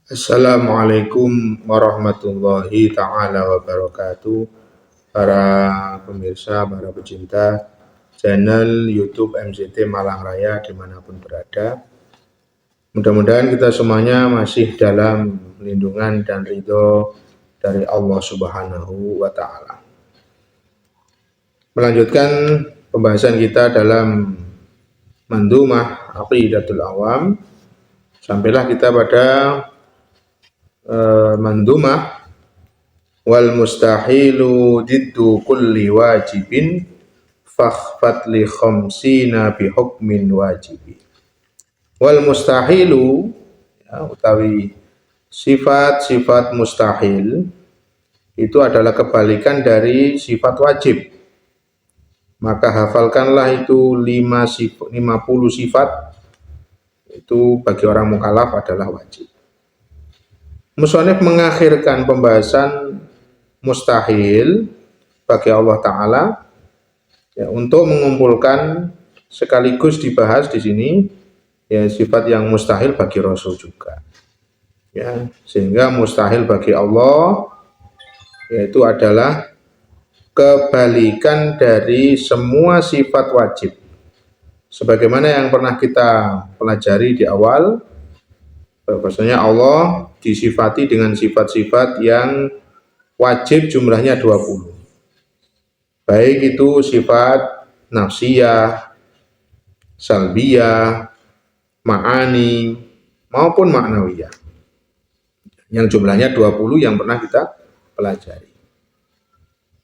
Assalamualaikum warahmatullahi ta'ala wabarakatuh. Para pemirsa, para pecinta channel YouTube MZT Malang Raya dimanapun berada, mudah-mudahan kita semuanya masih dalam lindungan dan ridho dari Allah Subhanahu wa Ta'ala. Melanjutkan pembahasan kita dalam Mandhumah Aqidatul Awam, sampailah kita pada Mandhumah wal mustahilu diddu kulli wajibin fakhfat li khamsina bi hukmin wajibi. Wal mustahilu utawi sifat-sifat mustahil itu adalah kebalikan dari sifat wajib. Maka hafalkanlah itu 50 sifat itu bagi orang mukallaf adalah wajib. Musannif mengakhirkan pembahasan mustahil bagi Allah Ta'ala untuk mengumpulkan sekaligus dibahas di sini sifat yang mustahil bagi Rasul juga. Sehingga mustahil bagi Allah yaitu adalah kebalikan dari semua sifat wajib. Sebagaimana yang pernah kita pelajari di awal, bahwasanya Allah disifati dengan sifat-sifat yang wajib jumlahnya 20. Baik itu sifat nafsiyah, salbiyah, ma'ani maupun ma'nawiyah. Yang jumlahnya 20 yang pernah kita pelajari.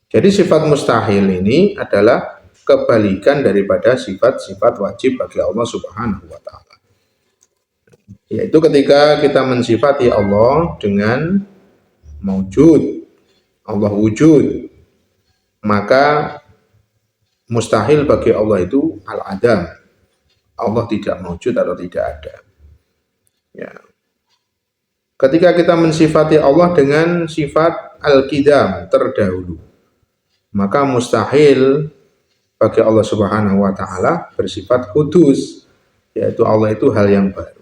Jadi sifat mustahil ini adalah kebalikan daripada sifat-sifat wajib bagi Allah Subhanahu wa Ta'ala. Yaitu ketika kita mensifati Allah dengan maujud, Allah wujud, maka mustahil bagi Allah itu al-adam. Allah tidak maujud atau tidak ada. Ketika kita mensifati Allah dengan sifat al-qidam, terdahulu, maka mustahil bagi Allah Subhanahu wa Ta'ala bersifat hudus, yaitu Allah itu hal yang baru.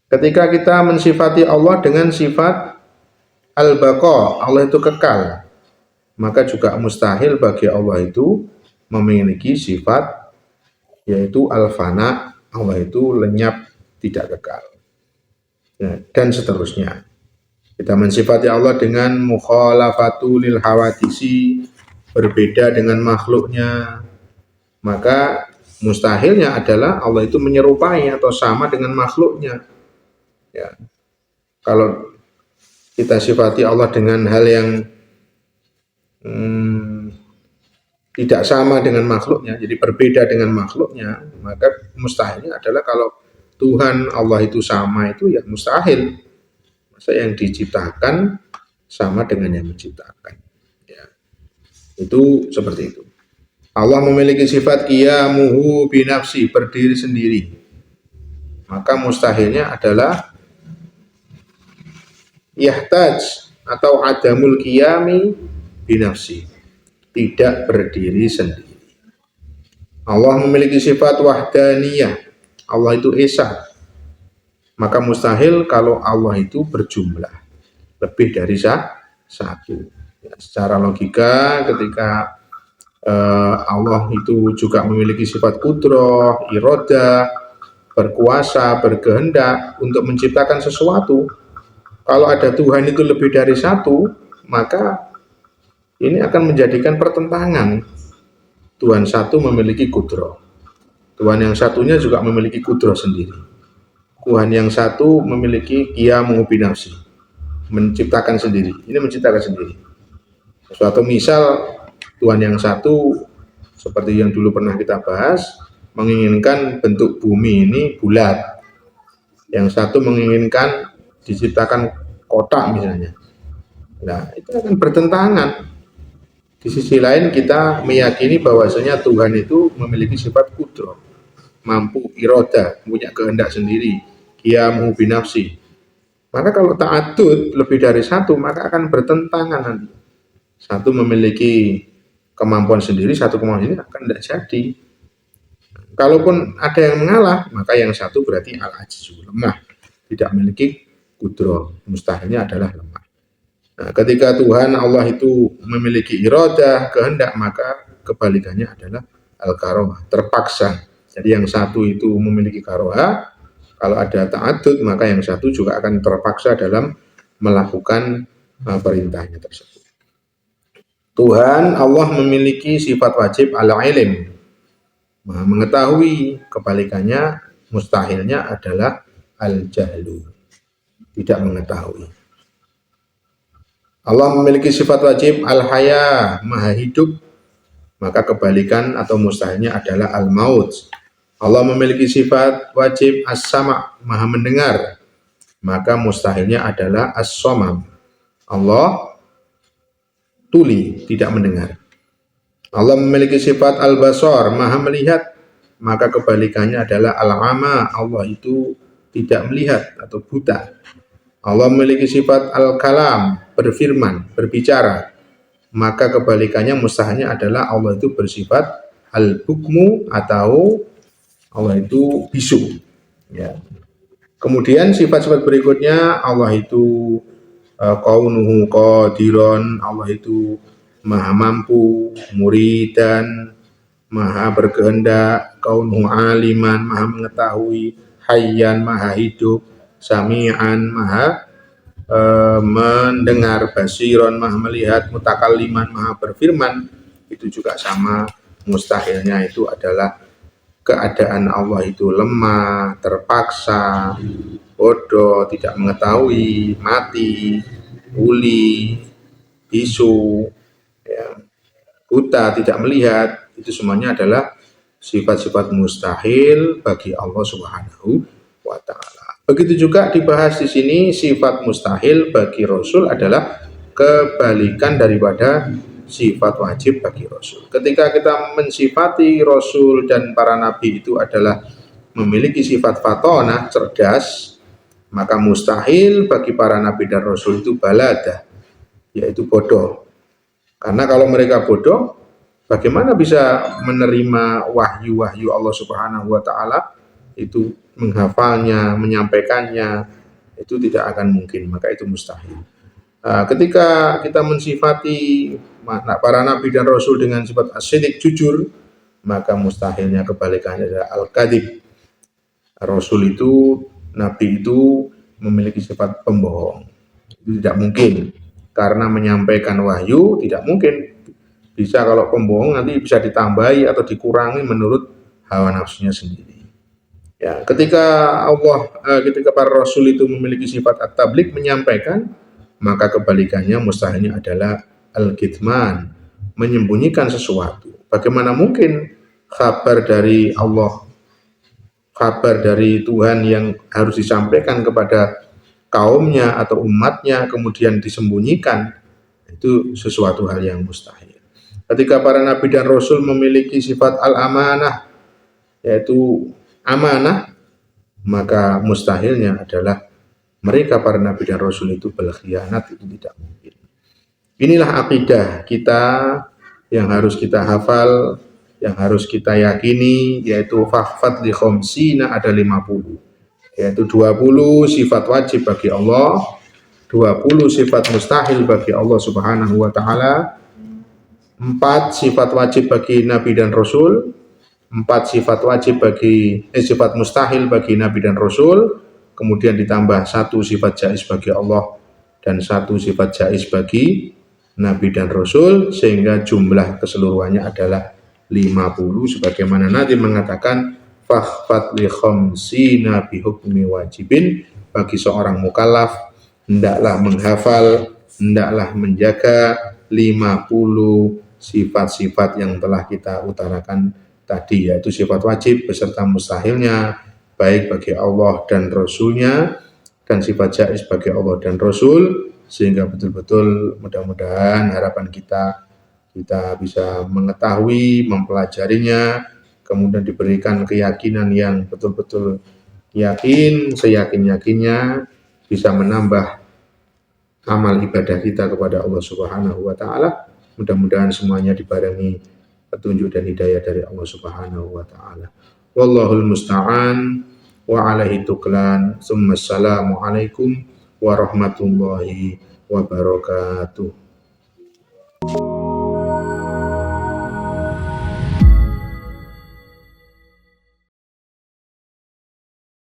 Ketika kita mensifati Allah dengan sifat al-baqa, Allah itu kekal, maka juga mustahil bagi Allah itu memiliki sifat yaitu al-fana, Allah itu lenyap, tidak kekal. Dan seterusnya. Kita mensifati Allah dengan mukhalafatu lil hawadisi, berbeda dengan makhluknya, maka mustahilnya adalah Allah itu menyerupai atau sama dengan makhluknya. Kalau kita sifati Allah dengan hal yang tidak sama dengan makhluknya, jadi berbeda dengan makhluknya, maka mustahilnya adalah kalau Tuhan Allah itu sama, itu ya mustahil. Masa yang diciptakan sama dengan yang menciptakan. Itu seperti itu. Allah memiliki sifat qiyamuhu binafsi, berdiri sendiri. Maka mustahilnya adalah yahtaj atau adamul qiyami binafsi, tidak berdiri sendiri. Allah memiliki sifat wahdaniyah, Allah itu esa, maka mustahil kalau Allah itu berjumlah lebih dari satu. Secara logika ketika Allah itu juga memiliki sifat qudrah, iradah, berkuasa, berkehendak untuk menciptakan sesuatu. Kalau ada Tuhan itu lebih dari satu, maka ini akan menjadikan pertentangan. Tuhan satu memiliki qudrah, Tuhan yang satunya juga memiliki qudrah sendiri. Tuhan yang satu memiliki qiyamu binafsi, menciptakan sendiri. Ini menciptakan sendiri. Suatu misal Tuhan yang satu seperti yang dulu pernah kita bahas, menginginkan bentuk bumi ini bulat. Yang satu menginginkan diciptakan kotak misalnya. Nah, itu akan bertentangan. Di sisi lain kita meyakini bahwasanya Tuhan itu memiliki sifat qudrah, mampu iradah, punya kehendak sendiri, qiyamu binafsi. Maka kalau ta'addud lebih dari satu, maka akan bertentangan nanti. Satu memiliki kemampuan sendiri, satu kemampuan sendiri akan tidak jadi. Kalaupun ada yang mengalah, maka yang satu berarti al-ajzu, lemah, tidak memiliki kudro, mustahilnya adalah lemah. Nah, ketika Tuhan Allah itu memiliki iradah, kehendak, maka kebalikannya adalah al-karohah, terpaksa. Jadi yang satu itu memiliki karohah, kalau ada ta'adud, maka yang satu juga akan terpaksa dalam melakukan perintahnya tersebut. Tuhan Allah memiliki sifat wajib al-ilm, maha mengetahui, kebalikannya mustahilnya adalah al-jahlu, tidak mengetahui. Allah memiliki sifat wajib al-haya, maha hidup, maka kebalikan atau mustahilnya adalah al-maut. Allah memiliki sifat wajib as-sama, maha mendengar, maka mustahilnya adalah as-somam. Allah tuli, tidak mendengar. Allah memiliki sifat al-basar, maha melihat, maka kebalikannya adalah al-ama, Allah itu tidak melihat atau buta. Allah memiliki sifat al-kalam, berfirman, berbicara, maka kebalikannya mustahilnya adalah Allah itu bersifat al-bukmu atau Allah itu bisu. Ya. Kemudian sifat-sifat berikutnya, Allah itu kaunuhu qadiron, Allah itu maha mampu, muridan, maha berkehendak, kaunuhu aliman, maha mengetahui, hayyan, maha hidup, sami'an, maha mendengar, basiron, maha melihat, mutakalliman, maha berfirman. Itu juga sama, mustahilnya itu adalah keadaan Allah itu lemah, terpaksa, bodoh, tidak mengetahui, mati, uli, bisu, ya, buta, tidak melihat. Itu semuanya adalah sifat-sifat mustahil bagi Allah Subhanahu wa Ta'ala. Begitu juga dibahas di sini, sifat mustahil bagi Rasul adalah kebalikan daripada sifat wajib bagi Rasul. Ketika kita mensifati Rasul dan para nabi itu adalah memiliki sifat fatonah, cerdas, maka mustahil bagi para nabi dan Rasul itu baladah, yaitu bodoh. Karena kalau mereka bodoh, bagaimana bisa menerima wahyu-wahyu Allah Subhanahu wa Ta'ala, itu menghafalnya, menyampaikannya, itu tidak akan mungkin, maka itu mustahil. Ketika kita mensifati para nabi dan rasul dengan sifat as-siddiq, jujur, maka mustahilnya kebalikannya adalah al-kadhib. Rasul itu, nabi itu memiliki sifat pembohong. Itu tidak mungkin, karena menyampaikan wahyu tidak mungkin. Bisa kalau pembohong nanti bisa ditambahi atau dikurangi menurut hawa nafsunya sendiri. Ya, ketika para rasul itu memiliki sifat at-tabligh, menyampaikan, maka kebalikannya mustahilnya adalah al-kitman, menyembunyikan sesuatu. Bagaimana mungkin kabar dari Allah, kabar dari Tuhan yang harus disampaikan kepada kaumnya atau umatnya kemudian disembunyikan? Itu sesuatu hal yang mustahil. Ketika para nabi dan rasul memiliki sifat al-amanah, yaitu amanah, maka mustahilnya adalah mereka para nabi dan rasul itu berkhianat, itu tidak mungkin. Inilah akidah kita yang harus kita hafal, yang harus kita yakini, yaitu fahfad li khamsina, ada 50, yaitu 20 sifat wajib bagi Allah, 20 sifat mustahil bagi Allah Subhanahu wa Ta'ala, 4 sifat wajib bagi nabi dan rasul, 4 sifat wajib bagi sifat mustahil bagi nabi dan rasul, kemudian ditambah 1 sifat jaiz bagi Allah dan 1 sifat jaiz bagi nabi dan rasul, sehingga jumlah keseluruhannya adalah 50, sebagaimana Nabi mengatakan fahfad li khamsina bi hukmi wajibin, bagi seorang mukallaf hendaklah menghafal, hendaklah menjaga 50 sifat-sifat yang telah kita utarakan tadi, yaitu sifat wajib beserta mustahilnya baik bagi Allah dan Rasulnya, dan sifat jaiz bagi Allah dan Rasul, sehingga betul-betul mudah-mudahan harapan kita bisa mengetahui, mempelajarinya, kemudian diberikan keyakinan yang betul-betul yakin, seyakin-yakinnya, bisa menambah amal ibadah kita kepada Allah Subhanahu wa Ta'ala. Mudah-mudahan semuanya dibarengi petunjuk dan hidayah dari Allah Subhanahu wa Ta'ala. Wallahul musta'an wa alaihi tuklan. Assalamualaikum warahmatullahi wabarakatuh.